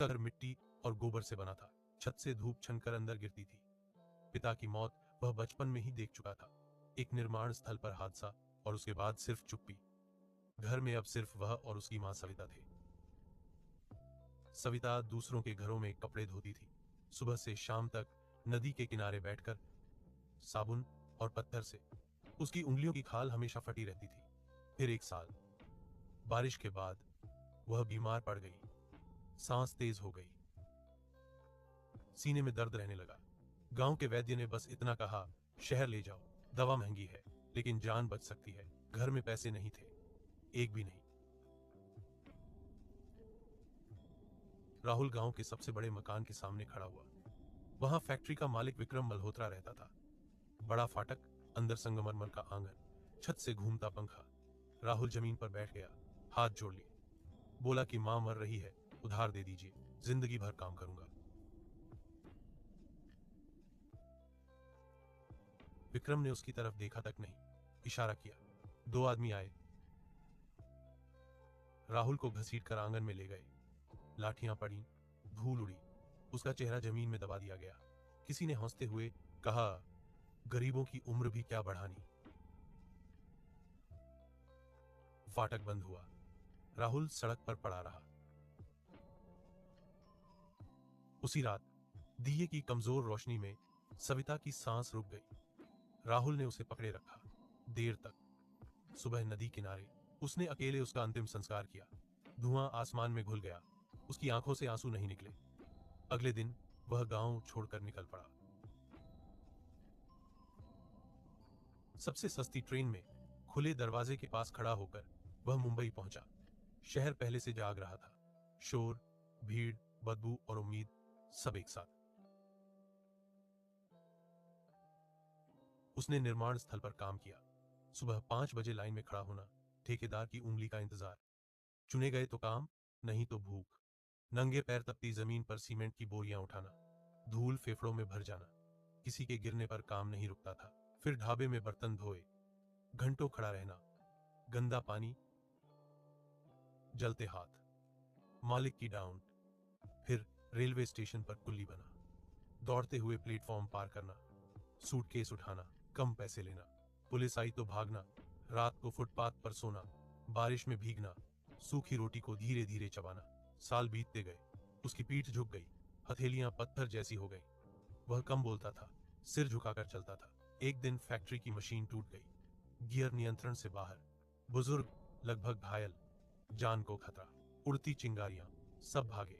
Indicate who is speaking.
Speaker 1: उसका घर मिट्टी और गोबर से बना था। छत से धूप छनकर अंदर गिरती थी। पिता की मौत वह बचपन में ही देख चुका था। एक निर्माण स्थल पर हादसा और उसके बाद सिर्फ चुप्पी। घर में अब सिर्फ वह और उसकी मां सविता थे। सविता दूसरों के घरों में कपड़े धोती थी। सुबह से शाम तक नदी के किनारे बैठकर साबुन और पत्थर से उसकी उंगलियों की खाल हमेशा फटी रहती थी। फिर एक साल बारिश के बाद वह बीमार पड़ गई। सांस तेज हो गई, सीने में दर्द रहने लगा। गांव के वैद्य ने बस इतना कहा, शहर ले जाओ, दवा महंगी है लेकिन जान बच सकती है। घर में पैसे नहीं थे, एक भी नहीं। राहुल गांव के सबसे बड़े मकान के सामने खड़ा हुआ। वहां फैक्ट्री का मालिक विक्रम मल्होत्रा रहता था। बड़ा फाटक, अंदर संगमरमर का आंगन, छत से घूमता पंखा। राहुल जमीन पर बैठ गया, हाथ जोड़ लिए। बोला कि मां मर रही है, उधार दे दीजिए, जिंदगी भर काम करूंगा। विक्रम ने उसकी तरफ देखा तक नहीं, इशारा किया। दो आदमी आए, राहुल को घसीटकर आंगन में ले गए। लाठियां पड़ी, धूल उड़ी, उसका चेहरा जमीन में दबा दिया गया। किसी ने हंसते हुए कहा, गरीबों की उम्र भी क्या बढ़ानी। फाटक बंद हुआ। राहुल सड़क पर पड़ा रहा। उसी रात दिए की कमजोर रोशनी में सविता की सांस रुक गई। राहुल ने उसे पकड़े रखा देर तक। सुबह नदी किनारे उसने अकेले उसका अंतिम संस्कार किया। धुआं आसमान में घुल गया, उसकी आंखों से आंसू नहीं निकले। अगले दिन वह गांव छोड़कर निकल पड़ा। सबसे सस्ती ट्रेन में खुले दरवाजे के पास खड़ा होकर वह मुंबई पहुंचा। शहर पहले से जाग रहा था। शोर, भीड़, बदबू और उम्मीद, सब एक साथ। उसने निर्माण स्थल पर काम किया। सुबह 5 बजे लाइन में खड़ा होना, ठेकेदार की उंगली का इंतजार। चुने गए तो काम, नहीं तो भूख। नंगे पैर तपती जमीन पर सीमेंट की बोरियां उठाना, धूल फेफड़ों में भर जाना। किसी के गिरने पर काम नहीं रुकता था। फिर ढाबे में बर्तन धोए, घंटों खड़ा रहना, गंदा पानी, जलते हाथ, मालिक की डांट। फिर रेलवे स्टेशन पर कुल्ली बना, दौड़ते हुए प्लेटफॉर्म पार करना, सूटकेस उठाना, कम पैसे लेना। पुलिस आई तो भागना, रात को फुटपाथ पर सोना, बारिश में भीगना, सूखी रोटी को धीरे धीरे चबाना। साल बीतते गए, उसकी पीठ झुक गई, हथेलियां पत्थर जैसी हो गई। वह कम बोलता था, सिर झुकाकर चलता था। एक दिन फैक्ट्री की मशीन टूट गई, गियर नियंत्रण से बाहर। बुजुर्ग लगभग घायल, जान को खतरा। उड़ती चिंगारियां, सब भागे।